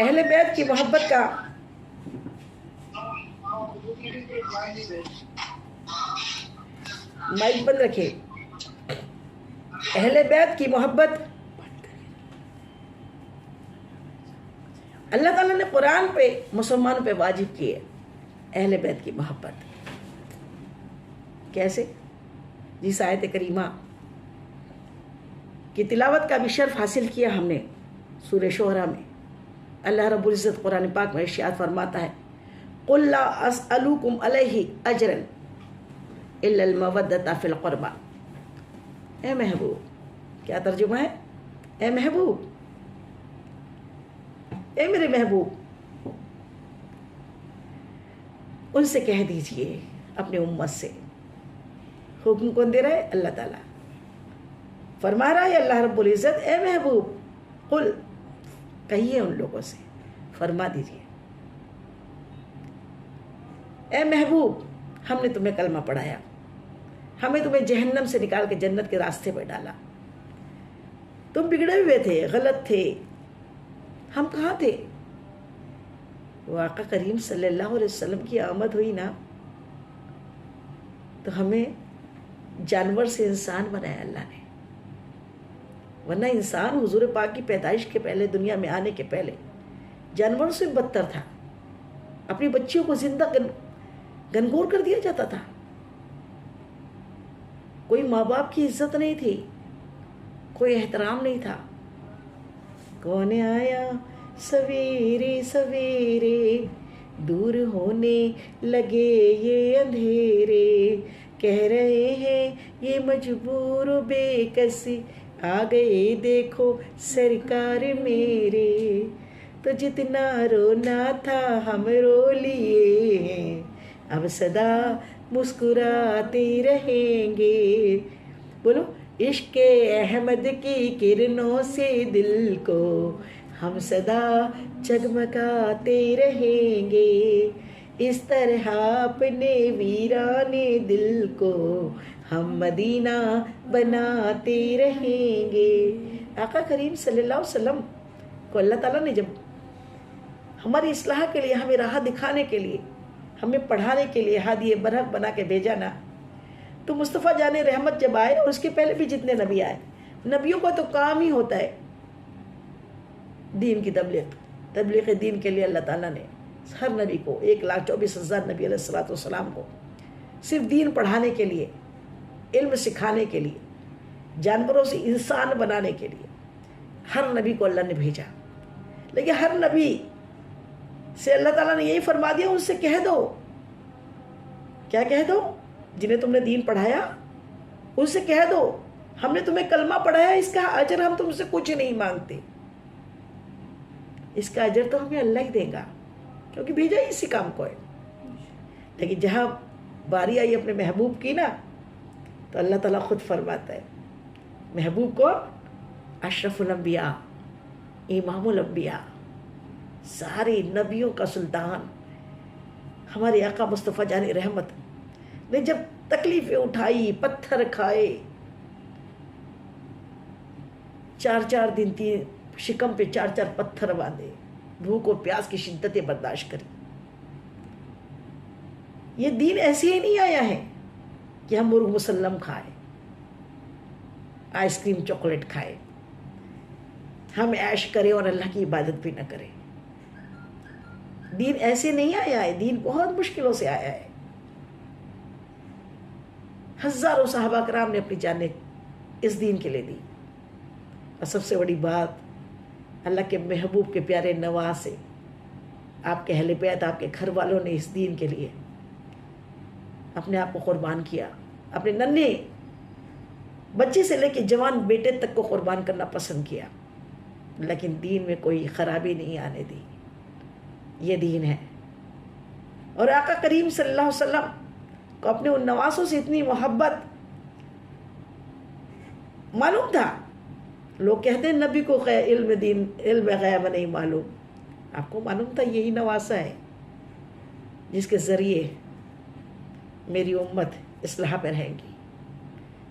اہل بیت کی محبت کا مائک بند رکھے. اہل بیت کی محبت اللہ تعالیٰ نے قرآن پہ مسلمانوں پہ واجب کی ہے. اہل بیت کی محبت کیسے؟ جس آیت کریمہ کی تلاوت کا بھی شرف حاصل کیا ہم نے سورہ شعراء میں. اللہ رب العزت قرآن پاک میں ارشاد فرماتا ہے قُلْ لَا أَسْأَلُكُمْ عَلَيْهِ أَجْرًا إِلَّا الْمَوَدَّةَ فِي الْقُرْبَى. اے محبوب، کیا ترجمہ ہے؟ اے محبوب، اے میرے محبوب، ان سے کہہ دیجئے، اپنے امت سے. حکم کون دے رہا ہے؟ اللہ تعالیٰ فرما رہا ہے. اللہ رب العزت اے محبوب قل، کہیے ان لوگوں سے، فرما دیجئے اے محبوب، ہم نے تمہیں کلمہ پڑھایا، ہمیں تمہیں جہنم سے نکال کے جنت کے راستے پہ ڈالا. تم بگڑے ہوئے تھے، غلط تھے، ہم کہاں تھے؟ وہ آقا کریم صلی اللہ علیہ وسلم کی آمد ہوئی نا تو ہمیں جانور سے انسان بنایا اللہ نے. ورنہ انسان حضور پاک کی پیدائش کے پہلے، دنیا میں آنے کے پہلے جانوروں سے بدتر تھا. اپنی بچیوں کو زندہ گنگور کر دیا جاتا تھا. کوئی ماں باپ کی عزت نہیں تھی، کوئی احترام نہیں تھا. کون آیا سویرے سویرے، دور ہونے لگے یہ اندھیرے، کہہ رہے ہیں یہ مجبور و بے کسی، آ گئے دیکھو سرکار میرے. تو جتنا رونا تھا ہم رو لیے ہیں، اب سدا مسکراتے رہیں گے. بولو عشق احمد کی کرنوں سے دل کو ہم سدا جگمگاتے رہیں گے. اس طرح اپنے ویرانے دل کو ہم مدینہ بناتے رہیں گے. آقا کریم صلی اللہ علیہ وسلم کو اللہ تعالیٰ نے جب ہماری اصلاح کے لیے، ہمیں راہ دکھانے کے لیے، ہمیں پڑھانے کے لیے ہادی برحق بنا کے بھیجا نا، تو مصطفیٰ جان رحمت جب آئے، اور اس کے پہلے بھی جتنے نبی آئے، نبیوں کا تو کام ہی ہوتا ہے دین کی تبلیغ دین کے لیے. اللہ تعالیٰ نے ہر نبی کو 1,24,000 نبی علیہ الصلوۃ والسلام کو صرف دین پڑھانے کے لیے، علم سکھانے کے لیے، جانوروں سے انسان بنانے کے لیے ہر نبی کو اللہ نے بھیجا. لیکن ہر نبی سے اللہ تعالیٰ نے یہی فرما دیا ان سے کہہ دو. کیا کہہ دو؟ جنہیں تم نے دین پڑھایا ان سے کہہ دو ہم نے تمہیں کلمہ پڑھایا، اس کا اجر ہم تم سے کچھ نہیں مانگتے، اس کا اجر تو ہمیں اللہ ہی دے گا، کیونکہ بھیجا ہی اسی کام کو ہے. لیکن جہاں باری آئی اپنے محبوب کی نا، تو اللہ تعالیٰ خود فرماتا ہے محبوب کو اشرف الانبیاء، امام الانبیاء، سارے نبیوں کا سلطان ہمارے آقا مصطفیٰ جان رحمت نے جب تکلیفیں اٹھائی، پتھر کھائے، 4 دن شکم پہ 4 پتھر باندھے، بھوک اور پیاس کی شدتیں برداشت کری. یہ دین ایسے ہی نہیں آیا ہے کہ ہم مرغ مسلم کھائے، آئس کریم چاکلیٹ کھائے، ہم عیش کریں اور اللہ کی عبادت بھی نہ کریں. دین ایسے نہیں آیا ہے، دین بہت مشکلوں سے آیا ہے. ہزاروں صحابہ کرام نے اپنی جانیں اس دین کے لیے دی. اور سب سے بڑی بات، اللہ کے محبوب کے پیارے نواسے، آپ کے اہل بیت، آپ کے گھر والوں نے اس دین کے لیے اپنے آپ کو قربان کیا. اپنے ننھے بچے سے لے کے جوان بیٹے تک کو قربان کرنا پسند کیا، لیکن دین میں کوئی خرابی نہیں آنے دی. یہ دین ہے. اور آقا کریم صلی اللہ علیہ وسلم کو اپنے ان نواسوں سے اتنی محبت معلوم تھا. لوگ کہتے ہیں نبی کو علم غیب نہیں معلوم. آپ کو معلوم تھا یہی نواسا ہے جس کے ذریعے میری امت اصلاح پہ رہے گی،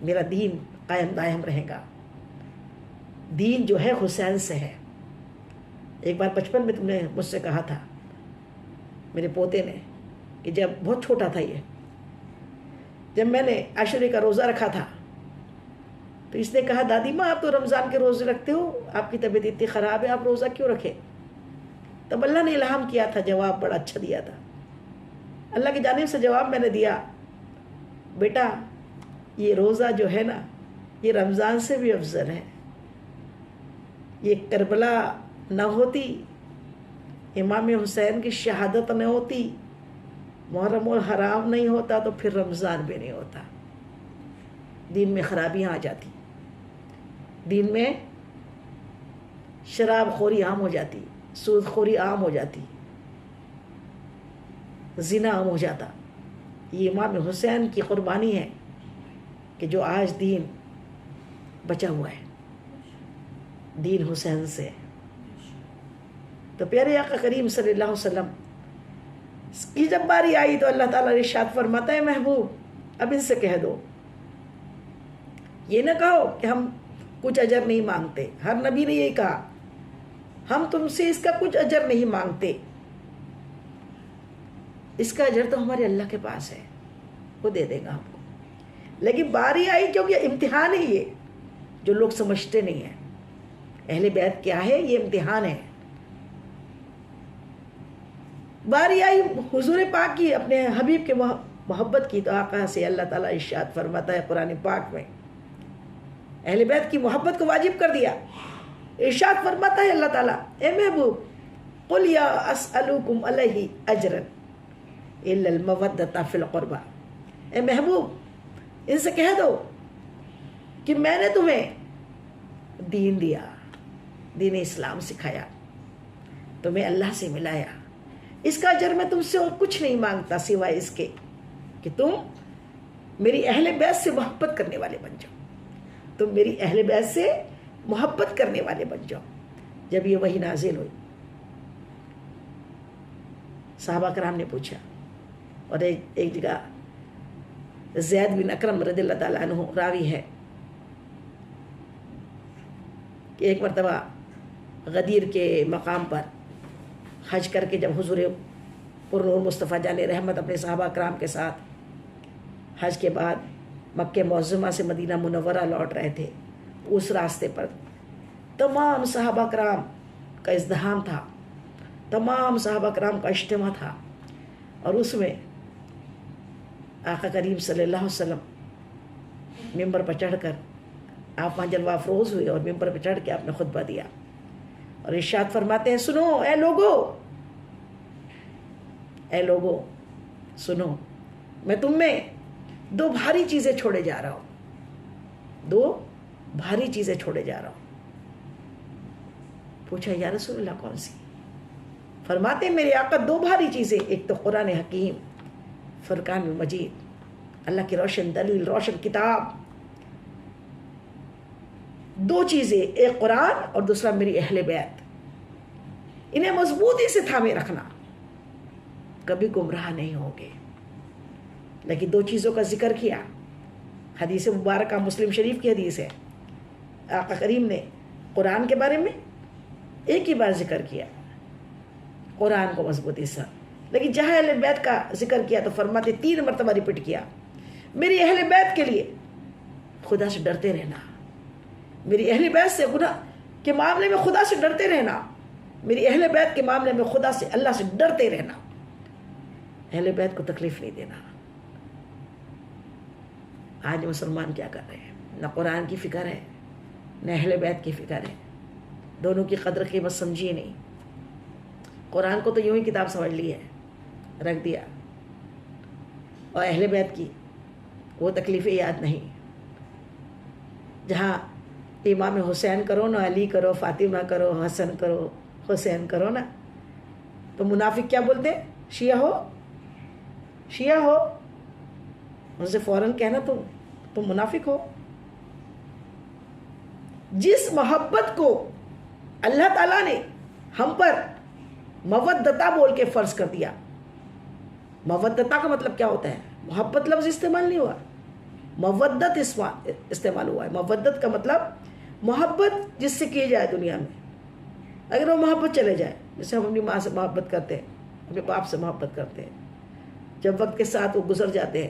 میرا دین قائم دائم رہے گا. دین جو ہے حسین سے ہے، ایک بار بچپن میں تم نے مجھ سے کہا تھا، میرے پوتے نے، کہ جب بہت چھوٹا تھا یہ، جب میں نے عاشورے کا روزہ رکھا تھا تو اس نے کہا دادی ماں آپ تو رمضان کے روزے رکھتے ہو، آپ کی طبیعت اتنی خراب ہے، آپ روزہ کیوں رکھے؟ تب اللہ نے الہام کیا تھا، جواب بڑا اچھا دیا تھا، اللہ کی جانب سے جواب میں نے دیا، بیٹا یہ روزہ جو ہے نا یہ رمضان سے بھی افضل ہے، یہ کربلا نہ ہوتی، امام حسین کی شہادت نہ ہوتی، محرم الحرام نہیں ہوتا، تو پھر رمضان بھی نہیں ہوتا، دین میں خرابیاں آ جاتی، دین میں شراب خوری عام ہو جاتی، سود خوری عام ہو جاتی، زنا عام ہو جاتا۔ یہ امام حسین کی قربانی ہے کہ جو آج دین بچا ہوا ہے، دین حسین سے۔ تو پیارے آقا کریم صلی اللہ علیہ وسلم کی جب باری آئی تو اللہ تعالیٰ نے ارشاد فرماتا ہے محبوب اب ان سے کہہ دو، یہ نہ کہو کہ ہم کچھ اجر نہیں مانگتے، ہر نبی نے یہی کہا، ہم تم سے اس کا کچھ اجر نہیں مانگتے، اس کا اجر تو ہمارے اللہ کے پاس ہے، وہ دے دے گا ہم کو۔ لیکن باری آئی کیونکہ امتحان ہے یہ، جو لوگ سمجھتے نہیں ہیں اہل بیت کیا ہے، یہ امتحان ہے۔ باری آئی حضور پاک کی، اپنے حبیب کے محبت کی، تو آقا سے اللہ تعالیٰ ارشاد فرماتا ہے قرآن پاک میں، اہل بیت کی محبت کو واجب کر دیا۔ ارشاد فرماتا ہے اللہ تعالیٰ، اے محبوب قل یا اسألکم علیہ اجرا الا المودۃ فی القربى، اے محبوب ان سے کہہ دو کہ میں نے تمہیں دین دیا، دین اسلام سکھایا، تمہیں اللہ سے ملایا، اس کا اجر میں تم سے اور کچھ نہیں مانگتا سوائے اس کے کہ تم میری اہل بیت سے محبت کرنے والے بن جاؤ، تم میری اہل بیت سے محبت کرنے والے بن جاؤ۔ جب یہ وحی نازل ہوئی صحابہ کرام نے پوچھا، اور ایک جگہ زید بن اکرم رضی اللہ تعالیٰ عنہ راوی ہے کہ ایک مرتبہ غدیر کے مقام پر حج کر کے جب حضور پرنور مصطفیٰ جان رحمت اپنے صحابہ کرام کے ساتھ حج کے بعد مکہ معظمہ سے مدینہ منورہ لوٹ رہے تھے، اس راستے پر تمام صحابہ کرام کا ازدحام تھا، تمام صحابہ کرام کا اجتماع تھا، اور اس میں آقا کریم صلی اللہ علیہ وسلم ممبر پر چڑھ کر آپ وہاں جلوہ افروز ہوئے، اور ممبر پر چڑھ کے آپ نے خطبہ دیا، اور ارشاد فرماتے ہیں سنو اے لوگو، اے لوگو سنو، میں تم میں دو بھاری چیزیں چھوڑے جا رہا ہوں، دو بھاری چیزیں چھوڑے جا رہا ہوں۔ پوچھا یا رسول اللہ کون سی؟ فرماتے ہیں میرے آقا دو بھاری چیزیں، ایک تو قرآن حکیم فرقان مجید، اللہ کی روشن دلیل، روشن کتاب، دو چیزیں، ایک قرآن اور دوسرا میری اہل بیت، انہیں مضبوطی سے تھامے رکھنا، کبھی گمراہ نہیں ہوگے۔ لیکن دو چیزوں کا ذکر کیا، حدیث مبارکہ مسلم شریف کی حدیث ہے، آقا کریم نے قرآن کے بارے میں ایک ہی بار ذکر کیا، قرآن کو مضبوطی سے، لیکن جہاں اہل بیت کا ذکر کیا تو فرماتے 3 مرتبہ ریپیٹ کیا، میری اہل بیت کے لیے خدا سے ڈرتے رہنا، میری اہل بیت سے گناہ کے معاملے میں خدا سے ڈرتے رہنا، میری اہل بیت کے معاملے میں خدا سے، اللہ سے ڈرتے رہنا، اہل بیت کو تکلیف نہیں دینا۔ آج مسلمان کیا کر رہے ہیں؟ نہ قرآن کی فکر ہے نہ اہل بیت کی فکر ہے، دونوں کی قدر قیمت سمجھی نہیں، قرآن کو تو یوں ہی کتاب سمجھ لی ہے، رکھ دیا، اور اہل بیت کی وہ تکلیفیں یاد نہیں۔ جہاں امام حسین کرو نہ علی کرو، فاطمہ کرو، حسن کرو، حسین کرو نا، تو منافق کیا بولتے ہیں؟ شیعہ ہو، شیعہ ہو، ان سے فوراً کہنا تم منافق ہو۔ جس محبت کو اللہ تعالیٰ نے ہم پر مودتا بول کے فرض کر دیا، مودتا کا مطلب کیا ہوتا ہے؟ محبت لفظ استعمال نہیں ہوا، مودت استعمال ہوا ہے۔ مودت کا مطلب محبت جس سے کی جائے دنیا میں، اگر وہ محبت چلے جائے، جیسے ہم اپنی ماں سے محبت کرتے ہیں، اپنے باپ سے محبت کرتے ہیں، جب وقت کے ساتھ وہ گزر جاتے ہیں،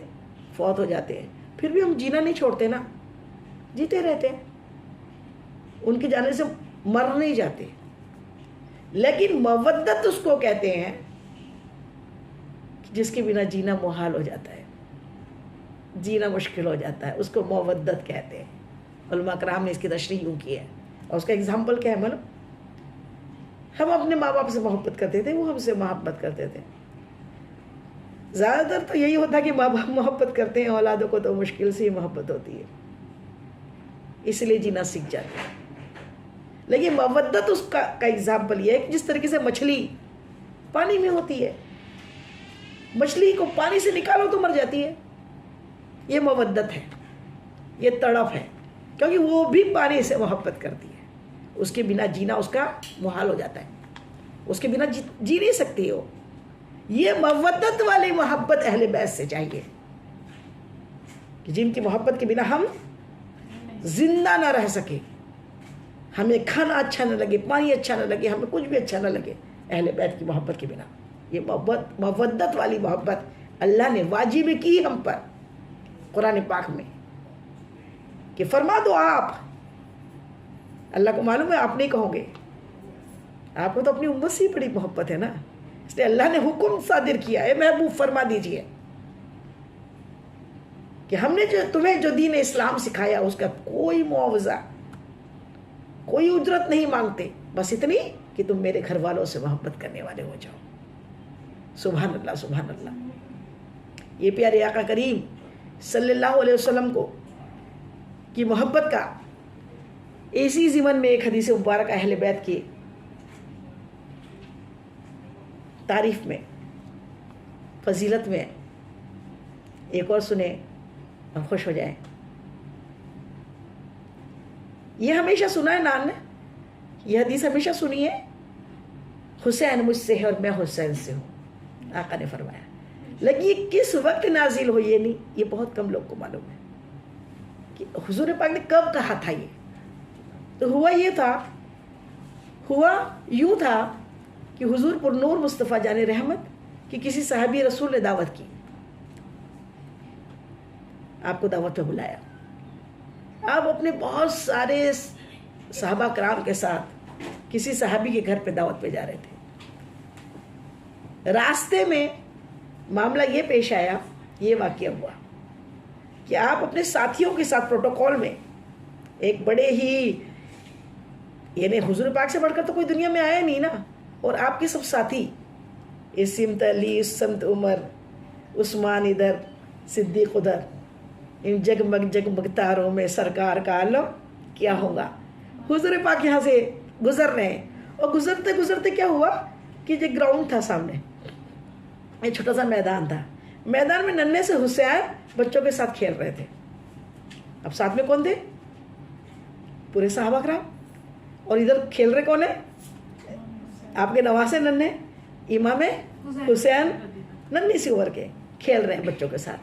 فوت ہو جاتے ہیں، پھر بھی ہم جینا نہیں چھوڑتے نا، جیتے رہتے ہیں، ان کے جانے سے مر نہیں جاتے. لیکن مودت اس کو کہتے ہیں جس کے بنا جینا محال ہو جاتا ہے، جینا مشکل ہو جاتا ہے، اس کو مودت کہتے ہیں. علماء کرام نے اس کی تشریح یوں کی ہے. اور اس کا اگزامپل کیا ہے معلوم؟ ہم اپنے ماں باپ سے محبت کرتے تھے، وہ ہم سے محبت کرتے تھے. زیادہ تر تو یہی ہوتا ہے کہ ماں باپ محبت کرتے ہیں، اولادوں کو تو مشکل سے ہی محبت ہوتی ہے، اس لیے جینا سیکھ جاتے ہیں. لیکن مودت اس کا اگزامپل یہ ہے کہ جس طریقے سے مچھلی پانی میں ہوتی ہے، مچھلی کو پانی سے نکالو تو مر جاتی ہے، یہ مودت ہے، یہ تڑپ ہے، کیونکہ وہ بھی پانی سے محبت کرتی ہے. اس کے بنا جینا اس کا محال ہو جاتا ہے، اس کے بنا جی نہیں سکتی ہو. یہ مودت والی محبت اہل بیت سے چاہیے کہ جن کی محبت کے بنا ہم زندہ نہ رہ سکے، ہمیں کھانا اچھا نہ لگے، پانی اچھا نہ لگے، ہمیں کچھ بھی اچھا نہ لگے اہل بیت کی محبت کے بنا. یہ مودت والی محبت اللہ نے واجب کی ہم پر قرآن پاک میں کہ فرما دو آپ. اللہ کو معلوم ہے آپ نہیں کہو گے، آپ کو تو اپنی امت سے ہی بڑی محبت ہے نا، اس لیے اللہ نے حکم صادر کیا ہے، محبوب فرما دیجئے کہ ہم نے تمہیں جو دین اسلام سکھایا اس کا کوئی معاوضہ، کوئی اجرت نہیں مانگتے، بس اتنی کہ تم میرے گھر والوں سے محبت کرنے والے ہو جاؤ. سبحان اللہ سبحان اللہ. یہ پیارے آقا کریم صلی اللہ علیہ وسلم کو کی محبت کا اسی ضمن میں ایک حدیث مبارک اہل بیت کی تعریف میں، فضیلت میں ایک اور سنیں اور خوش ہو جائیں. یہ ہمیشہ سنا ہے نان نے، یہ حدیث ہمیشہ سنی ہے. حسین مجھ سے ہے اور میں حسین سے ہوں، آقا نے فرمایا. لیکن یہ کس وقت نازل ہو یہ نہیں، یہ بہت کم لوگ کو معلوم ہے کہ حضور پاک نے کب کہا تھا. یہ تو ہوا یوں تھا کہ حضور پر نور مصطفیٰ جان رحمت کہ کسی صحابی رسول نے دعوت کی، آپ کو دعوت پہ بلایا، آپ اپنے بہت سارے صحابہ کرام کے ساتھ کسی صحابی کے گھر پہ دعوت پہ جا رہے تھے. راستے میں معاملہ یہ پیش آیا، یہ واقعہ ہوا کہ آپ اپنے ساتھیوں کے ساتھ پروٹوکول میں ایک بڑے ہی، یعنی حضور پاک سے بڑھ کر تو کوئی دنیا میں آیا نہیں نا، اور آپ کے سب ساتھی، اس سمت علی، اس سمت عمر، عثمان ادھر، صدیق ادھر، ان جگمگ جگمگ تاروں میں سرکار کا عالم کیا ہوگا. حضور پاک یہاں سے گزر رہے ہیں، اور گزرتے گزرتے کیا ہوا کہ جو گراؤنڈ تھا سامنے، ایک چھوٹا سا میدان تھا، میدان میں ننھے سے حسین بچوں کے ساتھ کھیل رہے تھے. اب ساتھ میں کون تھے؟ پورے صحابہ کرام. اور ادھر کھیل رہے کون ہیں؟ آپ کے نواسے ننھے، امام حسین ننھی سی عمر کے کھیل رہے ہیں بچوں کے ساتھ.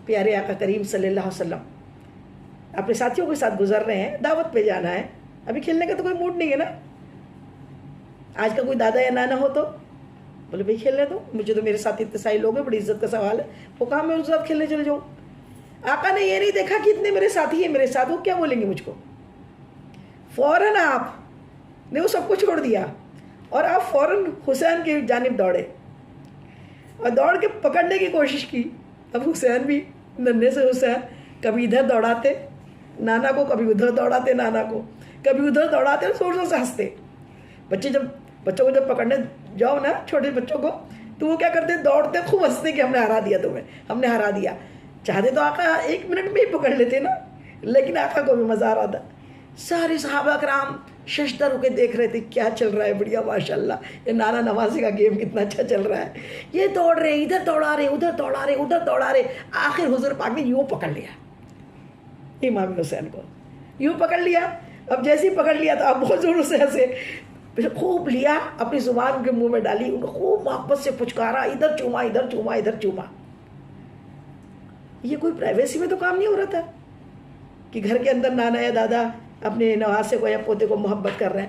پیارے آقا کریم صلی اللہ علیہ وسلم اپنے ساتھیوں کے ساتھ گزر رہے ہیں، دعوت پہ جانا ہے، ابھی کھیلنے کا تو کوئی موڈ نہیں ہے نا. آج کا کوئی دادا یا نانا ہو تو بولے بھائی کھیلنے دو، مجھے تو میرے ساتھ اتنے سارے لوگ ہیں، بڑی عزت کا سوال ہے، وہ کہاں میں ان کے ساتھ کھیلنے چلے جاؤں. آقا نے یہ نہیں دیکھا کہ اتنے میرے ساتھی ہیں میرے ساتھ، وہ کیا بولیں گے مجھ کو. فوراً آپ نے وہ سب کو چھوڑ دیا اور آپ فوراً حسین کی جانب دوڑے اور دوڑ کے پکڑنے کی کوشش کی. اب حسین بھی ننھے سے حسین کبھی ادھر دوڑاتے نانا کو، کبھی ادھر دوڑاتے نانا کو، کبھی ادھر دوڑاتے اور زور سے ہنستے. بچوں کو جب پکڑنے جاؤ نا، چھوٹے بچوں کو، تو وہ کیا کرتے؟ دوڑتے خوب ہنستے کہ ہم نے ہرا دیا تمہیں، ہم نے ہرا دیا. چاہتے تو آقا 1 منٹ میں ہی پکڑ لیتے نا، لیکن آقا کو بھی مزہ آ رہا تھا. سارے صحابہ کرام ششدر ہو کے دیکھ رہے تھے کیا چل رہا ہے. بڑھیا ماشاءاللہ، یہ نانا نوازی کا گیم کتنا اچھا چل رہا ہے. یہ دوڑ رہے، ادھر دوڑا رہے، ادھر دوڑا رہے، ادھر دوڑا رہے. آخر حضور پاک نے یوں پکڑ لیا امام حسین کو، یوں پکڑ لیا. اب جیسے ہی پکڑ لیا تو آپ بہت زور سے ہنسے، پھر خوب لیا، اپنی زبان ان کے منہ میں ڈالی، ان کو خوب محبت سے پچکارا، ادھر چوما، ادھر چوما، ادھر چوما. یہ کوئی پرائیویسی میں تو کام نہیں ہو رہا تھا کہ گھر کے اندر نانا یا دادا اپنے نواسے کو یا پوتے کو محبت کر رہے ہیں.